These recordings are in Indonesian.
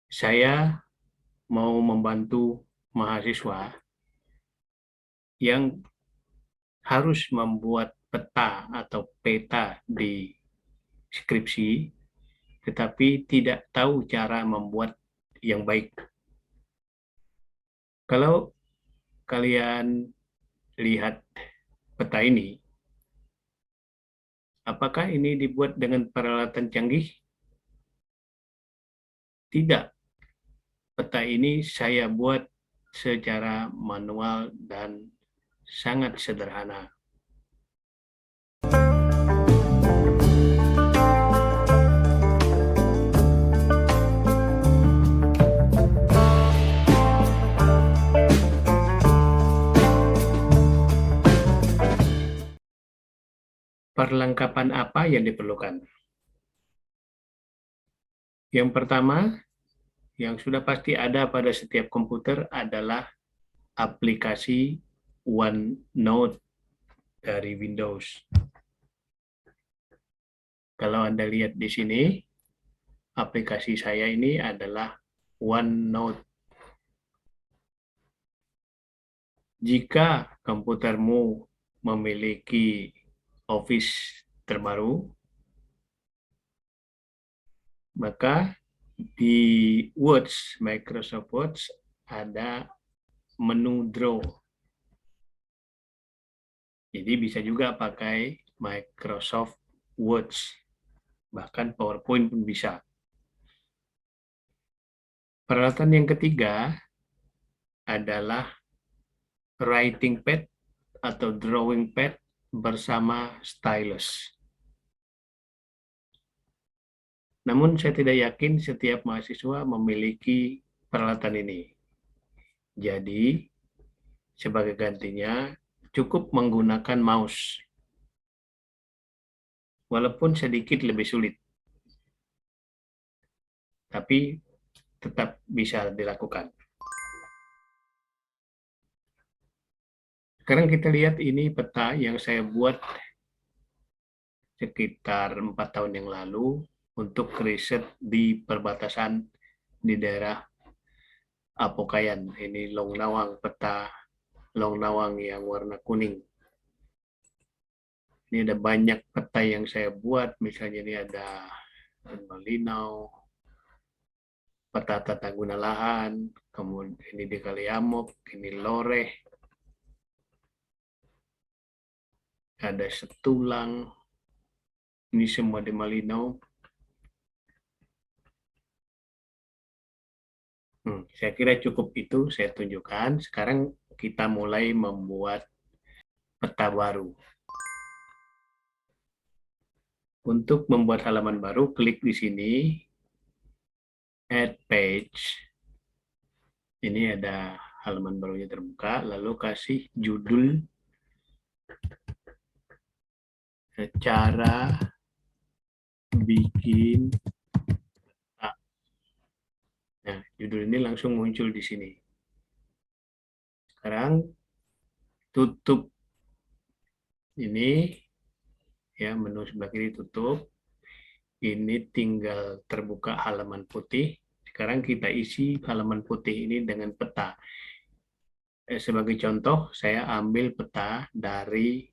Saya mau membantu mahasiswa yang harus membuat peta atau peta di skripsi, tetapi tidak tahu cara membuat yang baik. Kalau kalian lihat peta ini, apakah ini dibuat dengan peralatan canggih? Tidak. Peta ini saya buat secara manual dan sangat sederhana. Perlengkapan apa yang diperlukan? Yang pertama, yang sudah pasti ada pada setiap komputer adalah aplikasi OneNote dari Windows. Kalau Anda lihat di sini, aplikasi saya ini adalah OneNote. Jika komputermu memiliki Office terbaru, maka di Microsoft Word ada menu Draw. Jadi bisa juga pakai Microsoft Word, bahkan PowerPoint pun bisa. Peralatan yang ketiga adalah writing pad atau drawing pad bersama stylus. Namun saya tidak yakin setiap mahasiswa memiliki peralatan ini. Jadi, sebagai gantinya, cukup menggunakan mouse. Walaupun sedikit lebih sulit. Tapi tetap bisa dilakukan. Sekarang kita lihat ini peta yang saya buat sekitar 4 tahun yang lalu untuk riset di perbatasan di daerah Apokayan. Ini Long Nawang, peta Long Nawang yang warna kuning. Ini ada banyak peta yang saya buat, misalnya ini ada Malinau, peta tata guna lahan, kemudian ini di Kaliamok, ini Loreh, ada Setulang, ini semua di Malinau. Saya kira cukup itu saya tunjukkan. Sekarang kita mulai membuat peta baru. Untuk membuat halaman baru, klik di sini, Add Page. Ini ada halaman barunya terbuka, lalu kasih judul cara bikin peta. Nah, judul ini langsung muncul di sini. Sekarang tutup ini, ya menu sebelah kiri tutup. Ini tinggal terbuka halaman putih. Sekarang kita isi halaman putih ini dengan peta. Sebagai contoh, saya ambil peta dari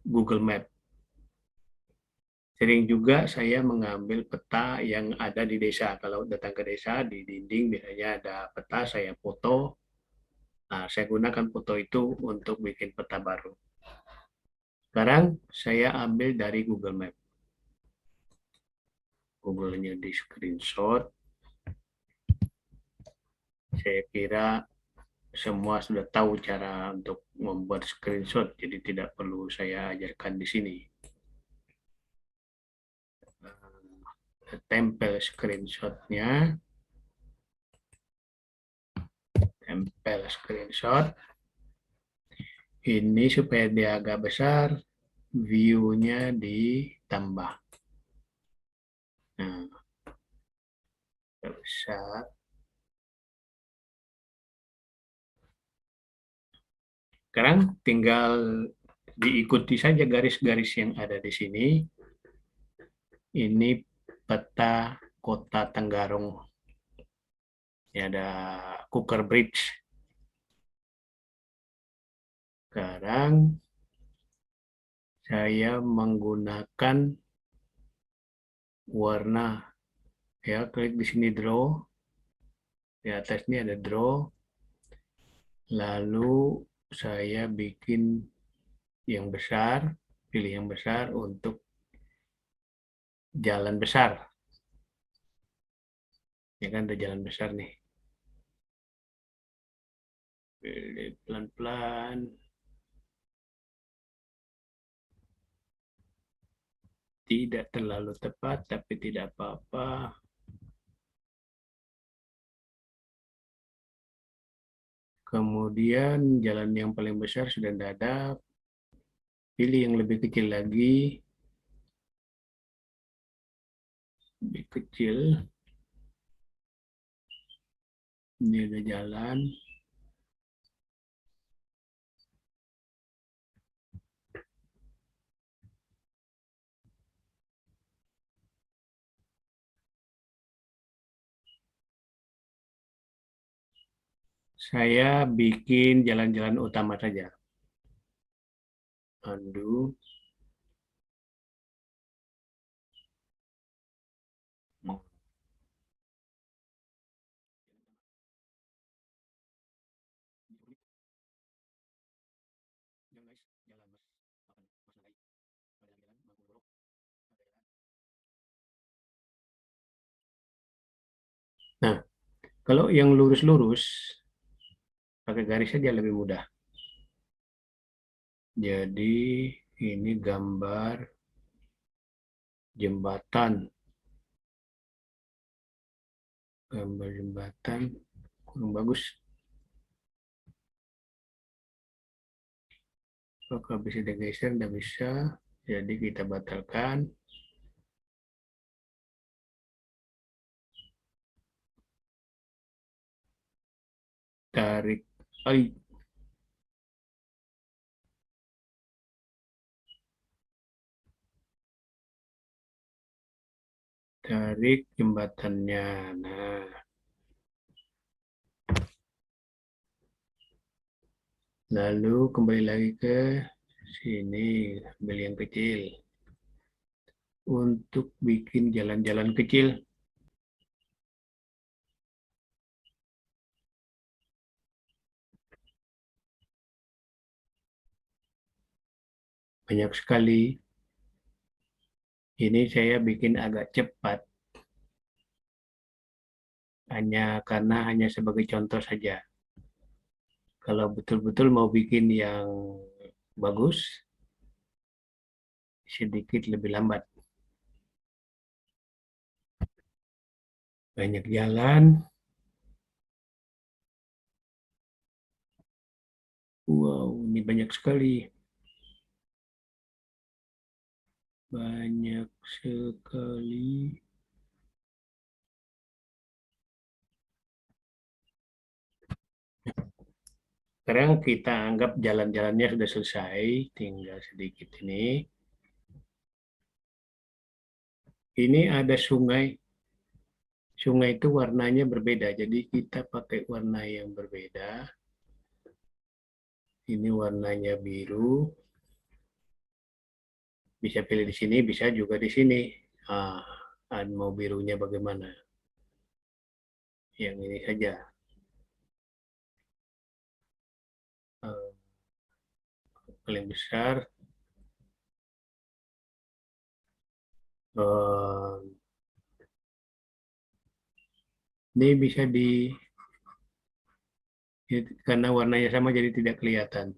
Google Map. Sering juga saya mengambil peta yang ada di desa. Kalau datang ke desa, di dinding biasanya ada peta, saya foto. Nah, saya gunakan foto itu untuk bikin peta baru. Sekarang saya ambil dari Google Map. Google-nya di screenshot. Saya kira semua sudah tahu cara untuk membuat screenshot, jadi tidak perlu saya ajarkan di sini. Tempel screenshotnya, tempel screenshot. Ini supaya dia agak besar, view-nya ditambah. Nah, agak besar. Sekarang tinggal diikuti saja garis-garis yang ada di sini. Ini peta Kota Tenggarong. Ini ada Cooker Bridge. Sekarang saya menggunakan warna. Ya, klik di sini draw. Di atas ini ada draw. Lalu saya bikin yang besar, pilih yang besar untuk jalan besar. Ya kan ada jalan besar nih. Pilih pelan-pelan. Tidak terlalu tepat, tapi tidak apa-apa. Kemudian jalan yang paling besar sudah tidak ada. Pilih yang lebih kecil lagi. Lebih kecil. Ini ada jalan. Saya bikin jalan-jalan utama saja. Undo. Nah, kalau yang lurus-lurus, pakai garis saja lebih mudah. Jadi, ini gambar jembatan. Gambar jembatan kurang bagus. Apakah bisa digeser? Tidak bisa. Jadi kita batalkan. Tarik. Ay, tarik jembatannya. Nah, lalu kembali lagi ke sini. Ambil yang kecil. Untuk bikin jalan-jalan kecil, banyak sekali. Ini saya bikin agak cepat. Hanya sebagai contoh saja. Kalau betul-betul mau bikin yang bagus, sedikit lebih lambat. Banyak jalan. Wow, ini banyak sekali. Banyak sekali. Sekarang kita anggap jalan-jalannya sudah selesai. Tinggal sedikit ini. Ini ada sungai. Sungai itu warnanya berbeda. Jadi kita pakai warna yang berbeda. Ini warnanya biru. Bisa pilih di sini, bisa juga di sini. Mau birunya bagaimana? Yang ini saja. Ah, paling besar. Ah, ini bisa karena warnanya sama jadi tidak kelihatan.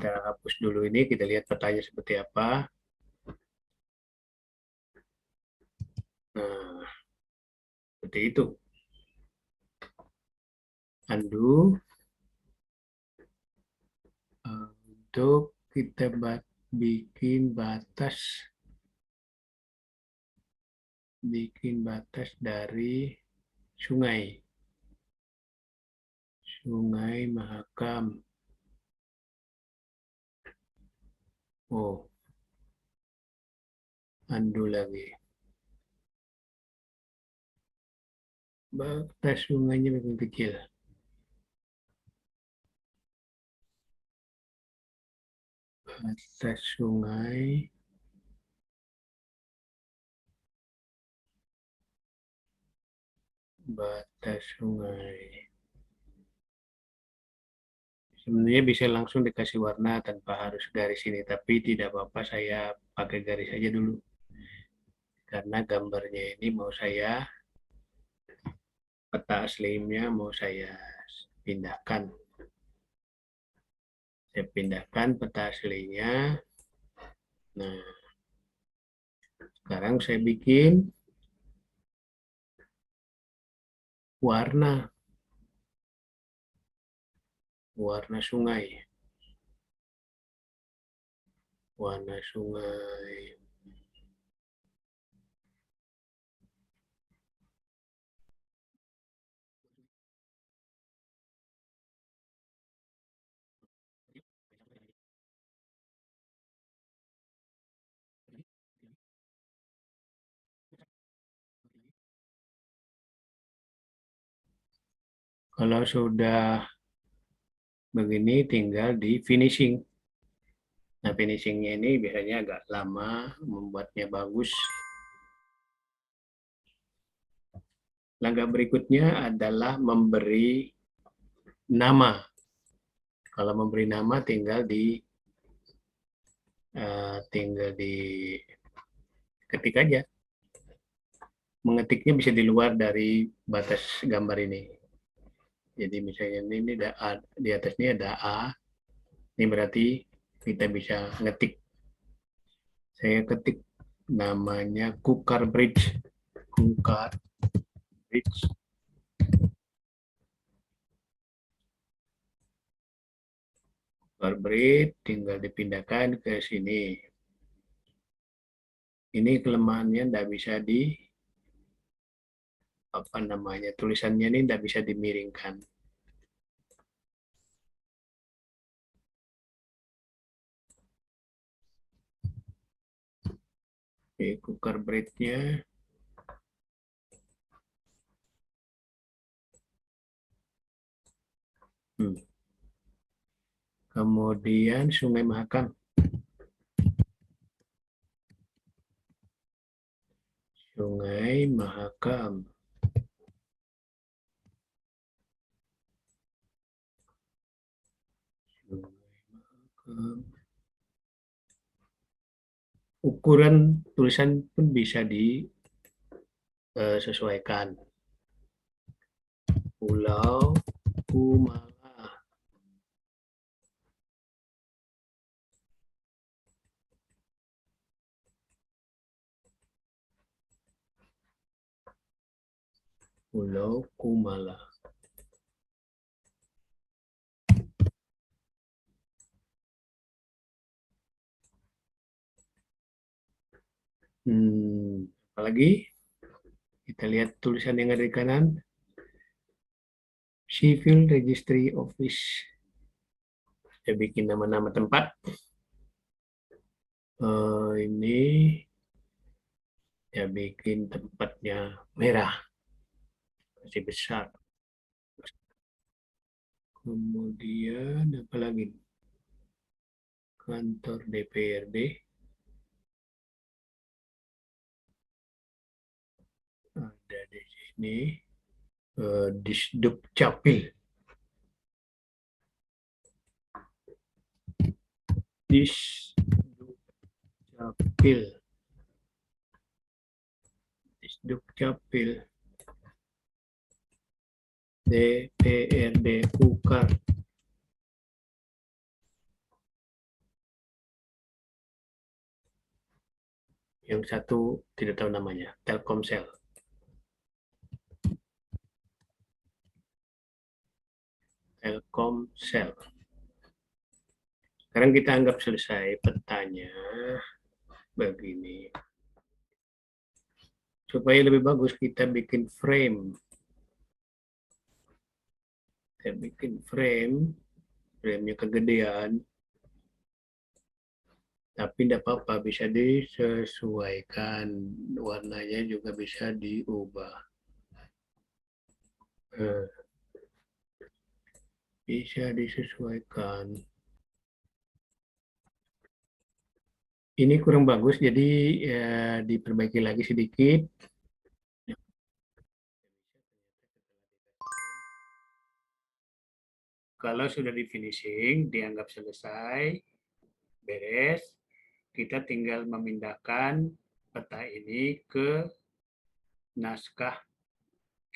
Kita hapus dulu ini, kita lihat petanya seperti apa. Nah, seperti itu. Undo. Untuk kita bikin batas dari sungai. Sungai Mahakam. Oh, undo lagi. batas sungainya makin kecil. Batas sungai, batas sungai. Sebenarnya bisa langsung dikasih warna tanpa harus garis ini, tapi tidak apa-apa saya pakai garis aja dulu. Karena gambarnya ini mau saya, peta aslinya mau saya pindahkan. Saya pindahkan peta aslinya. Nah, sekarang saya bikin warna, warna sungai. Warna sungai. Kalau sudah begini tinggal di finishing. Nah, finishingnya ini biasanya agak lama, membuatnya bagus. Langkah berikutnya adalah memberi nama. Kalau memberi nama tinggal di ketik aja. Mengetiknya bisa di luar dari batas gambar ini. Jadi misalnya ini ada A, di atasnya ada A, ini berarti kita bisa ngetik. Saya ketik namanya Kukar Bridge. Kukar Bridge. Kukar Bridge tinggal dipindahkan ke sini. Ini kelemahannya tidak bisa di apa namanya tulisannya ini tidak bisa dimiringkan. Oke, Kukar Bridge-nya Kemudian Sungai Mahakam. Sungai Mahakam. Sungai Mahakam. Ukuran tulisan pun bisa disesuaikan. Pulau Kumala. Pulau Kumala. Apalagi kita lihat tulisan yang ada di kanan. Civil Registry Office. Saya bikin nama-nama tempat. Ini saya bikin tempatnya merah, masih besar. Kemudian apa lagi? Kantor DPRD. Ada di sini. Disduk Capil. Disduk Capil. Disduk Capil. DPRD Kukar. Yang satu tidak tahu namanya, Telkomsel. Telkomsel. Sekarang kita anggap selesai petanya begini. Supaya lebih bagus kita bikin frame. Kita bikin frame, frame-nya kegedean. Tapi tidak apa-apa, bisa disesuaikan. Warnanya juga bisa diubah. Eh, bisa disesuaikan. Ini kurang bagus, jadi ya, diperbaiki lagi sedikit. Kalau sudah di finishing, dianggap selesai, beres, kita tinggal memindahkan peta ini ke naskah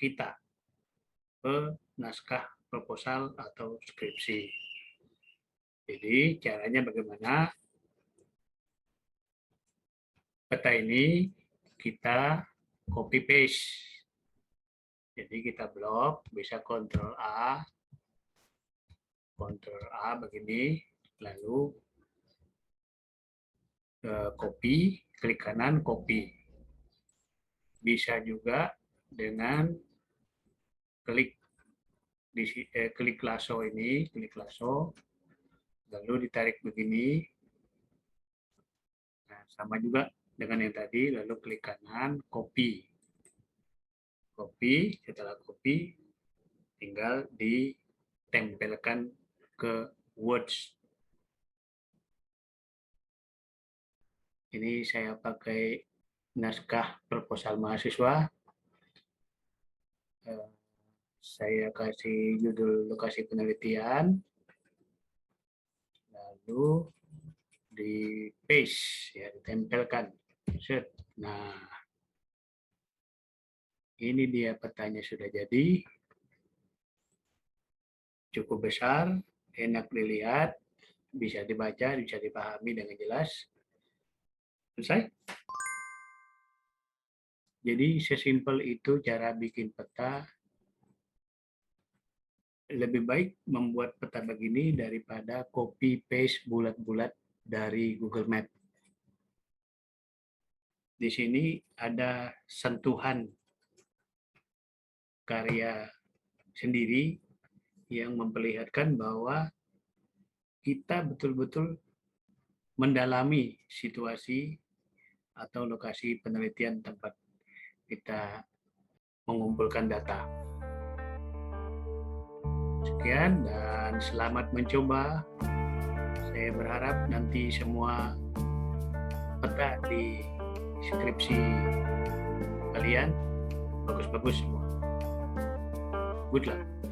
kita, ke naskah proposal atau skripsi. Jadi caranya bagaimana? Peta ini kita copy paste. Jadi kita blok, bisa Ctrl A begini, lalu copy, klik kanan copy. Bisa juga dengan klik klik lasso ini, klik lasso, lalu ditarik begini. Nah, sama juga dengan yang tadi, lalu klik kanan copy. Copy, setelah copy tinggal ditempelkan ke Words. Ini saya pakai naskah proposal mahasiswa. Saya kasih judul lokasi penelitian, lalu di paste, ya, ditempelkan. Set. Nah, ini dia petanya sudah jadi. Cukup besar, enak dilihat, bisa dibaca, bisa dipahami dengan jelas. Selesai. Jadi sesimpel itu cara bikin peta. Lebih baik membuat peta begini daripada copy paste bulat-bulat dari Google Map. Di sini ada sentuhan karya sendiri yang memperlihatkan bahwa kita betul-betul mendalami situasi atau lokasi penelitian tempat kita mengumpulkan data. Sekian dan selamat mencoba. Saya berharap nanti semua peta di skripsi kalian bagus-bagus semua. Good luck.